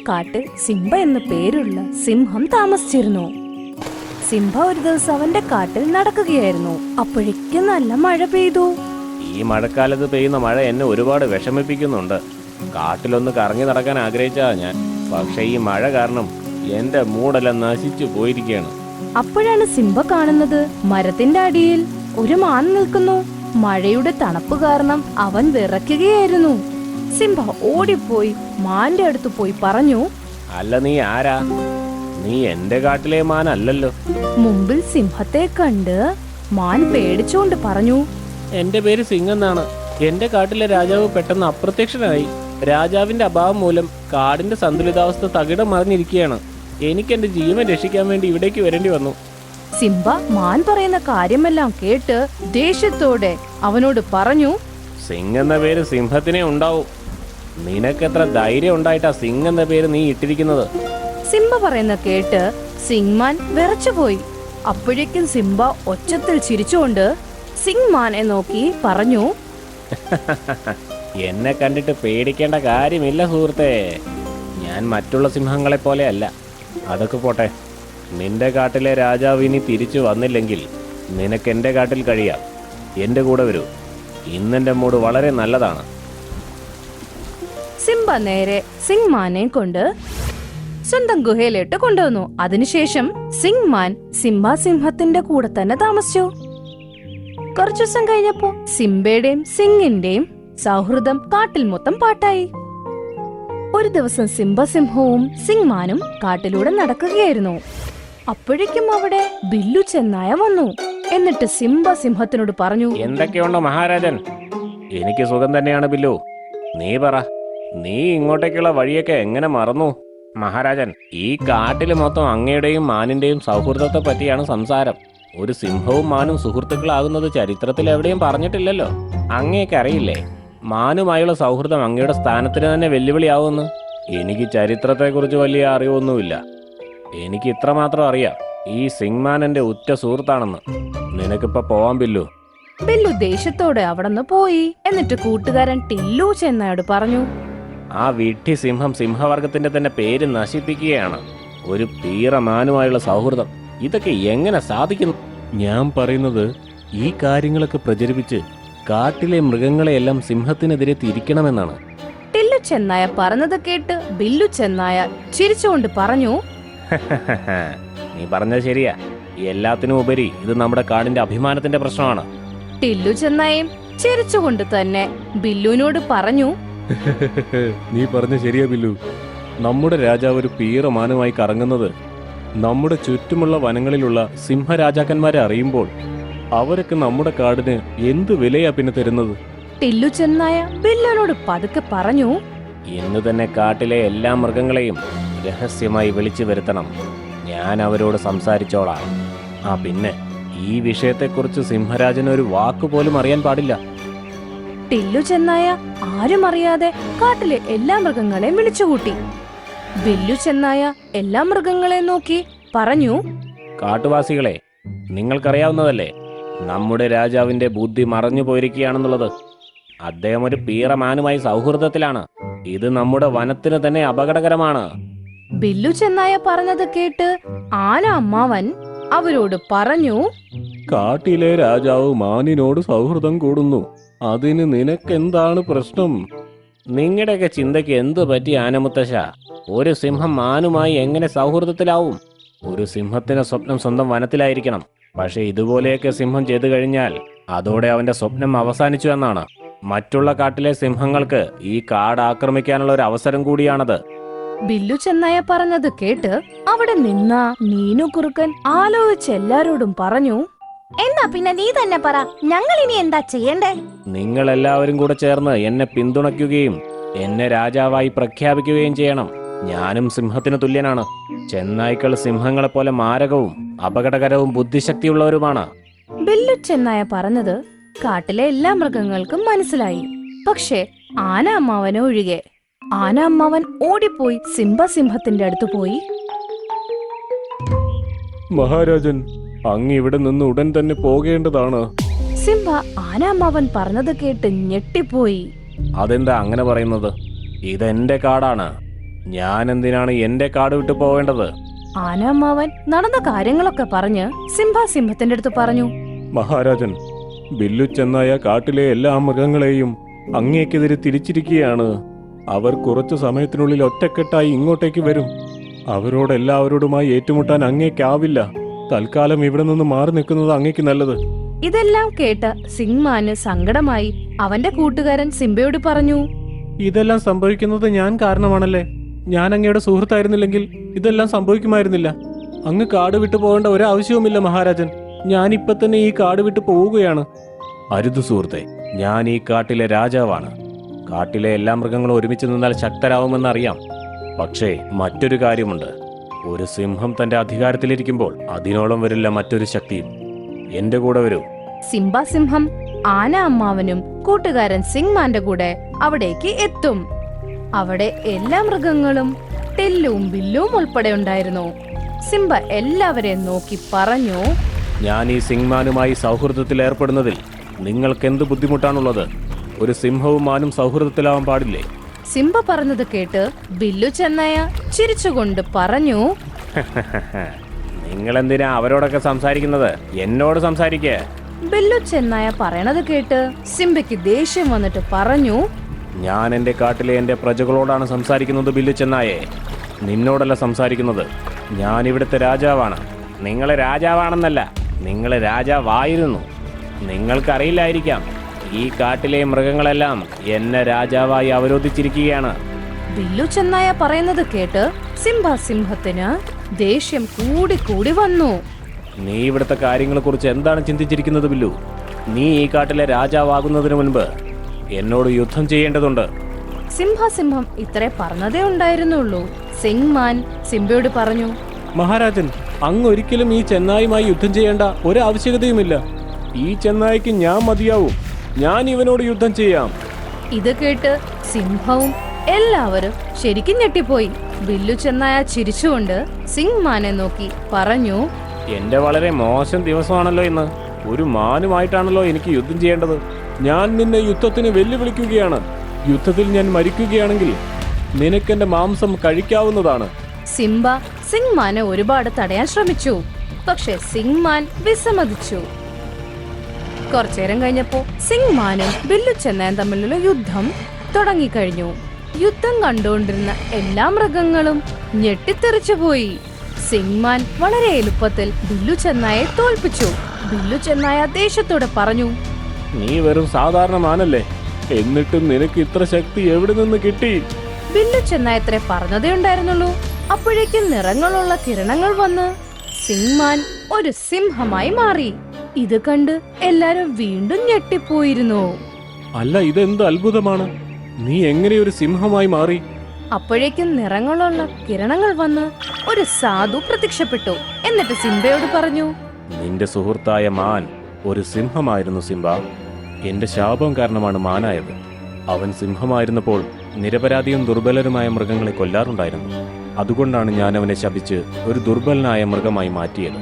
കാട്ടിൽ സിംബ എന്ന പേരുള്ള സിംഹം താമസിച്ചിരുന്നു. സിംബ ഒരു ദിവസം അവന്റെ കാട്ടിൽ നടക്കുകയായിരുന്നു. അപ്പോഴേക്കും നല്ല മഴ പെയ്തു. ഈ മഴക്കാലത്ത് പെയ്യുന്ന മഴ എന്നെ ഒരുപാട് വിഷമിപ്പിക്കുന്നുണ്ട്. കാട്ടിലൊന്ന് കറങ്ങി നടക്കാൻ ആഗ്രഹിച്ചാ ഞാൻ, പക്ഷെ ഈ മഴ കാരണം എന്റെ മൂടെല്ലാം നശിച്ചു പോയിരിക്കുകയാണ്. അപ്പോഴാണ് സിംബ കാണുന്നത് മരത്തിന്റെ അടിയിൽ ഒരു മാൻ നിൽക്കുന്നു. മഴയുടെ തണുപ്പ് കാരണം അവൻ വിറയ്ക്കുകയായിരുന്നു. സിംബ ഓടിപ്പോയി മാന്റെ അടുത്ത് പോയി പറഞ്ഞു, അല്ല, നീ ആരാ? നീ എന്റെ കാട്ടിലെ മാൻ അല്ലല്ലോ. മുമ്പിൽ സിംഹത്തെ കണ്ട് മാൻ പേടിച്ചുകൊണ്ട് പറഞ്ഞു, എന്റെ പേര് സിംഗ് എന്നാണ്. എന്റെ കാട്ടിലെ രാജാവ് പെട്ടെന്ന് അപ്രത്യക്ഷനായി. രാജാവിന്റെ അഭാവം മൂലം കാടിന്റെ സന്തുലിതാവസ്ഥ തകിടം മറിഞ്ഞിരിക്കുകയാണ്. എനിക്ക് എന്റെ ജീവൻ രക്ഷിക്കാൻ വേണ്ടി ഇവിടേക്ക് വരേണ്ടി വന്നു. സിംബ മാൻ പറയുന്ന കാര്യമെല്ലാം കേട്ട് ദേഷ്യത്തോടെ അവനോട് പറഞ്ഞു, സിംഗ് എന്ന പേര് സിംഹത്തിനെ ഉണ്ടാവും. നിനക്കെത്ര ധൈര്യം ഉണ്ടായിട്ടാ സിംഗ് എന്ന പേര് നീ ഇട്ടിരിക്കുന്നത്? സിംബ പറയുന്ന കേട്ട് സിംഗ്മാൻ വിറച്ചുപോയി. അപ്പോഴേക്കും സിംബ ഒച്ചത്തിൽ ചിരിച്ചുകൊണ്ട് സിംഗ് മാനെ നോക്കി പറഞ്ഞു, എന്നെ കണ്ടിട്ട് പേടിക്കേണ്ട കാര്യമില്ല സുഹൃത്തേ. ഞാൻ മറ്റുള്ള സിംഹങ്ങളെ പോലെ അല്ല. അതൊക്കെ പോട്ടെ, നിന്റെ കാട്ടിലെ രാജാവ് ഇനി തിരിച്ചു വന്നില്ലെങ്കിൽ നിനക്ക് എൻ്റെ കാട്ടിൽ കഴിയാം. എൻ്റെ കൂടെ വരൂ. ഇന്നെൻ്റെ മൂഡ് വളരെ നല്ലതാണ്. സിംബ നേരെ സിംഗ് മാനെ കൊണ്ട് സ്വന്തം ഗുഹയിലോട്ട് കൊണ്ടുവന്നു. അതിനുശേഷം സിംഗ് മാൻ സിംഹത്തിന്റെ കൂടെ തന്നെ താമസിച്ചു. കുറച്ചു ദിവസം കഴിഞ്ഞപ്പോ സിംബയുടെയും സിംഗിന്റെയും സൗഹൃദം കാട്ടിൽ മൊത്തം പാട്ടായി. ഒരു ദിവസം സിംഹവും സിംഗ് മാനും കാട്ടിലൂടെ നടക്കുകയായിരുന്നു. അപ്പോഴേക്കും അവിടെ ബില്ലു ചെന്നായ വന്നു. എന്നിട്ട് സിംഹത്തിനോട് പറഞ്ഞു, എന്തൊക്കെയുണ്ടോ മഹാരാജൻ? എനിക്ക് സുഖം തന്നെയാണ് ബില്ലു. നീ പറ, നീ ഇങ്ങോട്ടേക്കുള്ള വഴിയൊക്കെ എങ്ങനെ മറന്നു? മഹാരാജൻ, ഈ കാട്ടില് മൊത്തം അങ്ങയുടെയും മാനിന്റെയും സൗഹൃദത്തെ പറ്റിയാണ് സംസാരം. ഒരു സിംഹവും മാനും സുഹൃത്തുക്കളാകുന്നത് ചരിത്രത്തിൽ എവിടെയും പറഞ്ഞിട്ടില്ലല്ലോ. അങ്ങേക്ക് അറിയില്ലേ, മാനുമായുള്ള സൗഹൃദം അങ്ങയുടെ സ്ഥാനത്തിന് തന്നെ വെല്ലുവിളിയാവുമെന്ന്? എനിക്ക് ചരിത്രത്തെക്കുറിച്ച് വലിയ അറിവൊന്നുമില്ല. എനിക്ക് ഇത്രമാത്രം അറിയാം, ഈ സിംഗ്മാൻ എന്റെ ഉറ്റ സുഹൃത്താണെന്ന്. നിനക്കിപ്പോ പോവാൻ ബില്ലു. ബില്ലു ദേഷ്യത്തോടെ അവിടെന്ന് പോയി. എന്നിട്ട് കൂട്ടുകാരൻ ടില്ലു ചെന്നായോട് പറഞ്ഞു, ആ വിഡ്ഢി സിംഹം സിംഹവർഗത്തിന്റെ തന്നെ പേര് നശിപ്പിക്കുകയാണ്. ഒരു പീറ മാനുമായുള്ള സൗഹൃദം, ഇതൊക്കെ എങ്ങനെ സാധിക്കുന്നു? ഞാൻ പറയുന്നത്, ഈ കാര്യങ്ങളൊക്കെ പ്രചരിപ്പിച്ച് കാട്ടിലെ മൃഗങ്ങളെയെല്ലാം സിംഹത്തിനെതിരെ തിരിക്കണമെന്നാണ്. ടില്ലു ചെന്നായ പറഞ്ഞത് കേട്ട് ബില്ലു ചെന്നായ ചിരിച്ചുകൊണ്ട് പറഞ്ഞു, നീ പറഞ്ഞത് ശരിയാ. എല്ലാത്തിനും ഉപരി ഇത് നമ്മുടെ കാടിന്റെ അഭിമാനത്തിന്റെ പ്രശ്നമാണ്. ടില്ലു ചെന്നായും ചിരിച്ചുകൊണ്ട് തന്നെ ബില്ലുവിനോട് പറഞ്ഞു, നീ പറഞ്ഞ ശരിയാ ബില്ലു. നമ്മുടെ രാജാവ് ഒരു പീറമാനുമായി കറങ്ങുന്നത് നമ്മുടെ ചുറ്റുമുള്ള വനങ്ങളിലുള്ള സിംഹരാജാക്കന്മാരെ അറിയുമ്പോൾ അവരൊക്കെ നമ്മുടെ കാടിന് എന്ത് വിലയാ പിന്നെ തരുന്നത്? ടില്ലു ചെന്നായ ബില്ലുവിനോട് പതുക്കെ പറഞ്ഞു, ഇന്ന് തന്നെ കാട്ടിലെ എല്ലാ മൃഗങ്ങളെയും രഹസ്യമായി വിളിച്ചു വരുത്തണം. ഞാൻ അവരോട് സംസാരിച്ചോളാം. പിന്നെ ഈ വിഷയത്തെക്കുറിച്ച് സിംഹരാജന് ഒരു വാക്കുപോലും അറിയാൻ പാടില്ല. ടില്ലു ചെന്നായ ആരും അറിയാതെ കാട്ടിലെ എല്ലാ മൃഗങ്ങളെയും വിളിച്ചുകൂട്ടി. ബില്ലു ചെന്നായ എല്ലാ മൃഗങ്ങളെയും നോക്കി പറഞ്ഞു, കാട്ടുവാസികളെ, നിങ്ങൾക്കറിയാവുന്നതല്ലേ നമ്മുടെ രാജാവിന്റെ ബുദ്ധി മറഞ്ഞു പോയിരിക്കുകയാണെന്നുള്ളത്. അദ്ദേഹം ഒരു പീറമാനുമായി സൗഹൃദത്തിലാണ്. ഇത് നമ്മുടെ വനത്തിന് തന്നെ അപകടകരമാണ്. ബില്ലു ചെന്നായ പറഞ്ഞത് കേട്ട് ആന അമ്മാവൻ അവരോട് പറഞ്ഞു, കാട്ടിലെ രാജാവ് മാനിനോട് സൗഹൃദം കൂടുന്നു. അതിന് നിനക്കെന്താണ് പ്രശ്നം? നിങ്ങളുടെയൊക്കെ ചിന്തയ്ക്ക് എന്തു പറ്റി ആനമുത്തശ്ശ? ഒരു സിംഹം മാനുമായി എങ്ങനെ സൗഹൃദത്തിലാവും? ഒരു സിംഹത്തിന്റെ സ്വപ്നം സ്വന്തം വനത്തിലായിരിക്കണം. പക്ഷെ ഇതുപോലെയൊക്കെ സിംഹം ചെയ്തു കഴിഞ്ഞാൽ അതോടെ അവന്റെ സ്വപ്നം അവസാനിച്ചു എന്നാണ്. മറ്റുള്ള കാട്ടിലെ സിംഹങ്ങൾക്ക് ഈ കാട് ആക്രമിക്കാനുള്ള ഒരു അവസരം കൂടിയാണത്. ബില്ലു ചെന്നായ പറഞ്ഞത് കേട്ട് അവിടെ നിന്ന മീനു കുറുക്കൻ ആലോചിച്ച് എല്ലാരോടും പറഞ്ഞു, എന്നാ പിന്നെ നീ തന്നെ പറ, ഞങ്ങൾ ഇനി എന്താ ചെയ്യണ്ടേ? നിങ്ങൾ എല്ലാവരും കൂടെ ചേർന്ന് എന്നെ പിന്തുണയ്ക്കുകയും എന്നെ രാജാവായി പ്രഖ്യാപിക്കുകയും ചെയ്യണം. ഞാനും സിംഹത്തിന് തുല്യനാണ്. ചെന്നായ്ക്കൾ സിംഹങ്ങളെ പോലെ മാരകവും അപകടകരവും ബുദ്ധിശക്തിയുള്ളവരുമാണ്. ബില്ലു ചെന്നായ പറഞ്ഞത് കാട്ടിലെ എല്ലാ മൃഗങ്ങൾക്കും മനസ്സിലായി. പക്ഷെ ആന അമ്മാവനെ ഒഴികെ. ആന അമ്മാവൻ ഓടിപ്പോയി സിംഹത്തിന്റെ അടുത്ത് പോയി, മഹാരാജൻ, അങ്ങ് ഇവിടെ നിന്ന് ഉടൻ തന്നെ പോകേണ്ടതാണ്. സിംഹ ആന അമ്മാവൻ പറഞ്ഞത് കേട്ട് ഞെട്ടിപ്പോയി. അതെന്താ അങ്ങനെ പറയുന്നത്? ഇതെന്റെ കാടാണ്. ഞാൻ എന്തിനാണ് എന്റെ കാട് വിട്ടു പോവേണ്ടത്? ആനമ്മാവൻ നടന്ന കാര്യങ്ങളൊക്കെ പറഞ്ഞ് സിംഹത്തിന്റെ അടുത്ത് പറഞ്ഞു. മഹാരാജൻ, ബില്ലു ചെന്നായ കാട്ടിലെ എല്ലാ മൃഗങ്ങളെയും അങ്ങേക്കെതിരെ തിരിച്ചിരിക്കുകയാണ്. അവർ കുറച്ചു സമയത്തിനുള്ളിൽ ഒറ്റക്കെട്ടായി ഇങ്ങോട്ടേക്ക് വരും. അവരോടെല്ലാവരോടുമായി ഏറ്റുമുട്ടാൻ അങ്ങേക്കാവില്ല. തൽക്കാലം ഇവിടെ നിന്ന് മാറി നിൽക്കുന്നത് അങ്ങേക്ക് നല്ലത്. ഇതെല്ലാം കേട്ട് സിംഹമാന് സങ്കടമായി. അവന്റെ കൂട്ടുകാരൻ സിംബയോട് പറഞ്ഞു. ഇതെല്ലാം സംഭവിക്കുന്നത് ഞാൻ കാരണമാണല്ലേ? ഞാൻ അങ്ങയുടെ സുഹൃത്തായിരുന്നില്ലെങ്കിൽ ഇതെല്ലാം സംഭവിക്കുമായിരുന്നില്ല. അങ്ങ് കാട് വിട്ടു പോകേണ്ട ഒരാവശ്യവുമില്ല മഹാരാജൻ. ഞാൻ ഇപ്പൊ തന്നെ ഈ കാട് വിട്ടു പോവുകയാണ്. അരുത് സുഹൃത്തെ, ഞാൻ ഈ കാട്ടിലെ രാജാവാണ്. കാട്ടിലെ എല്ലാ മൃഗങ്ങളും ഒരുമിച്ച് നിന്നാൽ ശക്തരാവുമെന്നറിയാം. പക്ഷേ മറ്റൊരു കാര്യമുണ്ട്. ഒരു സിംഹം തന്റെ അധികാരത്തിലിരിക്കുമ്പോൾ അതിനോളം വരില്ല മറ്റൊരു ശക്തിയും. എന്റെ കൂടെ വരൂ. സിംഹം ആന അമ്മാവനും കൂട്ടുകാരൻ സിംഹമാന്റെ കൂടെ അവിടേക്ക് എത്തും. അവിടെ എല്ലാ മൃഗങ്ങളും ടെല്ലും ബില്ലും ഉൾപ്പെടെ ഉണ്ടായിരുന്നു. സിംബ എല്ലാവരെയും നോക്കി പറഞ്ഞു. ഞാൻ ഈ സിംഹമാനുമായി സൗഹൃദത്തിൽ ഏർപ്പെടുന്നതിൽ നിങ്ങൾക്ക് എന്ത് ബുദ്ധിമുട്ടാണുള്ളത്? ഒരു സിംഹവും മാനും സൗഹൃദത്തിലാവാൻ പാടില്ലേ? സിംബ പറഞ്ഞത് കേട്ട് ബില്ലു ചെന്നായ ചിരിച്ചുകൊണ്ട് പറഞ്ഞു. നിങ്ങൾ എന്തിനാ അവരോടൊക്കെ സംസാരിക്കുന്നത്? എന്നോട് സംസാരിക്കേ. ബില്ലു ചെന്നായ പറയണത് കേട്ട് സിംബയ്ക്ക് ദേഷ്യം വന്നിട്ട് പറഞ്ഞു. ഞാൻ എന്റെ കാട്ടിലെ എന്റെ പ്രജകളോടാണ് സംസാരിക്കുന്നത് ബില്ലു ചെന്നായേ, നിന്നോടല്ല സംസാരിക്കുന്നത്. ഞാൻ ഇവിടുത്തെ രാജാവാണ്. നിങ്ങൾ രാജാവാണെന്നല്ല, നിങ്ങൾ രാജാവായിരുന്നു. നിങ്ങൾക്കറിയില്ലായിരിക്കാം, ഈ കാട്ടിലെ മൃഗങ്ങളെല്ലാം എന്നെ രാജാവായി അവരോധിച്ചിരിക്കുകയാണ്. ബില്ലു ചെന്നായ പറയുന്നത് കേട്ട് സിംഹത്തിന് ദേഷ്യം കൂടി വന്നു. നീ ഇവിടുത്തെ കാര്യങ്ങളെ കുറിച്ച് എന്താണ് ചിന്തിച്ചിരിക്കുന്നത് ബില്ലു? നീ ഈ കാട്ടിലെ രാജാവാകുന്നതിന് മുൻപ് എന്നോട് യുദ്ധം ചെയ്യേണ്ടതുണ്ട്. സിംഹം ഇത്രേ പറഞ്ഞതേ ഉണ്ടായിരുന്നുള്ളൂ. സിംഹമാൻ സിംബയോട് പറഞ്ഞു. മഹാരാജൻ, അങ്ങ് ഒരിക്കലും ഈ ചെന്നായുമായി യുദ്ധം ചെയ്യേണ്ട ഒരാവശ്യകതയുമില്ല. ഈ ചെന്നായ്ക്ക് ഞാൻ മതിയാവും. ഞാൻ ഇവനോട് യുദ്ധം ചെയ്യാം. ഇത് കേട്ട് സിംഹവും എല്ലാവരും ശരിക്കും ഞെട്ടിപ്പോയി. ബില്ലു ചെന്നായ ചിരിച്ചുകൊണ്ട് സിംഹമാനെ നോക്കി പറഞ്ഞു. എന്റെ വളരെ മോശം ദിവസമാണല്ലോ ഇന്ന്. ഒരു മാനുമായിട്ടാണല്ലോ എനിക്ക് യുദ്ധം ചെയ്യേണ്ടത്. ഞാൻ നിന്നെ യുദ്ധത്തിന് വെല്ലുവിളിക്കുകയാണ്. യുദ്ധത്തിൽ ഞാൻ മരിക്കുകയാണെങ്കിൽ നിനക്കെന്റെ മാംസം കഴിക്കാവുന്നതാണ്. സിംഹമാനെ ഒരുപാട് തടയാൻ ശ്രമിച്ചു. പക്ഷെ സിംഹമാൻ വിസമ്മതിച്ചു. കുറച്ചേരം കഴിഞ്ഞപ്പോ സിംഹമാനും ബില്ലു ചെന്നായും തമ്മിലുള്ള യുദ്ധം തുടങ്ങിക്കഴിഞ്ഞു. യുദ്ധം കണ്ടുകൊണ്ടിരുന്ന എല്ലാ മൃഗങ്ങളും ഞെട്ടിത്തെറിച്ചു പോയി. സിംഹമാൻ വളരെ എളുപ്പത്തിൽ ബില്ലു ചെന്നായെ തോൽപ്പിച്ചു. ബില്ലു ചെന്നായ ദേഷ്യത്തോടെ പറഞ്ഞു. നീ വെറും സാധാരണ മാനല്ലേ, എന്നിട്ടും നിനക്ക് ഇത്ര ശക്തി എവിടെ നിന്ന് കിട്ടി? ബില്ലു ചെന്നായ ഇത്രേ പറഞ്ഞതേ ഉണ്ടായിരുന്നുള്ളൂ. അപ്പോഴേക്കും നിറങ്ങളുള്ള കിരണങ്ങൾ വന്ന് സിംഹമാൻ ഒരു സിംഹമായി മാറി. ഇത് കണ്ട് എല്ലാരും വീണ്ടും ഞെട്ടിപ്പോയിരുന്നു. അല്ല, ഇതെന്ത് അത്ഭുതമാണ്! നീ എങ്ങനെ ഒരു സിംഹമായി മാറി? അപ്പോഴേക്കും നിറങ്ങളുള്ള കിരണങ്ങൾ വന്ന് ഒരു സാധു പ്രത്യക്ഷപ്പെട്ടു. എന്നിട്ട് സിംബയോട് പറഞ്ഞു. നിന്റെ സുഹൃത്തായ മാൻ ഒരു സിംഹമായിരുന്നു സിംബ. എന്റെ ശാപം കാരണമാണ് മാനായത്. അവൻ സിംഹമായിരുന്നപ്പോൾ നിരപരാധിയും ദുർബലരുമായ മൃഗങ്ങളെ കൊല്ലാറുണ്ടായിരുന്നു. അതുകൊണ്ടാണ് ഞാൻ അവനെ ശപിച്ച് ഒരു ദുർബലനായ മൃഗമായി മാറ്റിയത്.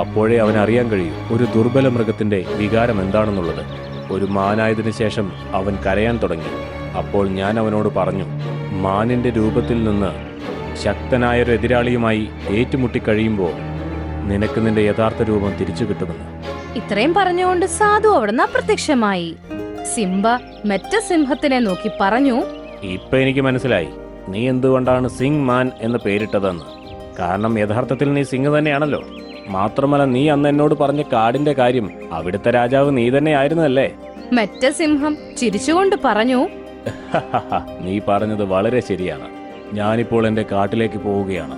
അപ്പോഴേ അവൻ അറിയാൻ കഴിയൂ ഒരു ദുർബല മൃഗത്തിന്റെ വികാരം എന്താണെന്നുള്ളത്. ഒരു മാനായതിനു ശേഷം അവൻ കരയാൻ തുടങ്ങി. അപ്പോൾ ഞാൻ അവനോട് പറഞ്ഞു, മാനിന്റെ രൂപത്തിൽ നിന്ന് ശക്തനായൊരു എതിരാളിയുമായി ഏറ്റുമുട്ടിക്കഴിയുമ്പോൾ നിനക്ക് നിന്റെ യഥാർത്ഥ രൂപം തിരിച്ചു കിട്ടുമെന്ന്. ഇത്രയും പറഞ്ഞുകൊണ്ട് സാധു അവിടുന്ന് അപ്രത്യക്ഷമായി. സിംബ മറ്റേ സിംഹത്തിനെ നോക്കി പറഞ്ഞു. ഇപ്പൊ എനിക്ക് മനസ്സിലായി നീ എന്തുകൊണ്ടാണ് സിംഗ് മാൻ എന്ന് പേരിട്ടതെന്ന്. കാരണം യഥാർത്ഥത്തിൽ നീ സിംഗ് തന്നെയാണല്ലോ. മാത്രമല്ല, നീ അന്ന് എന്നോട് പറഞ്ഞ കാടിന്റെ കാര്യം അവിടുത്തെ രാജാവ് നീ തന്നെ ആയിരുന്നല്ലേ? മറ്റേ സിംഹം ചിരിച്ചുകൊണ്ട് പറഞ്ഞു. നീ പറഞ്ഞത് വളരെ ശരിയാണ്. ഞാനിപ്പോൾ എന്റെ കാട്ടിലേക്ക് പോവുകയാണ്.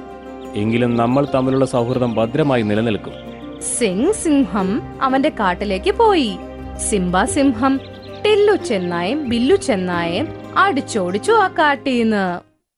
എങ്കിലും നമ്മൾ തമ്മിലുള്ള സൗഹൃദം ഭദ്രമായി നിലനിൽക്കും. സിംഹം അവന്റെ കാട്ടിലേക്ക് പോയി. സിംഹം ടില്ലു ചെന്നായും ബില്ലു ചെന്നായും അടിച്ചോടിച്ചു ആ കാട്ടീന്ന്.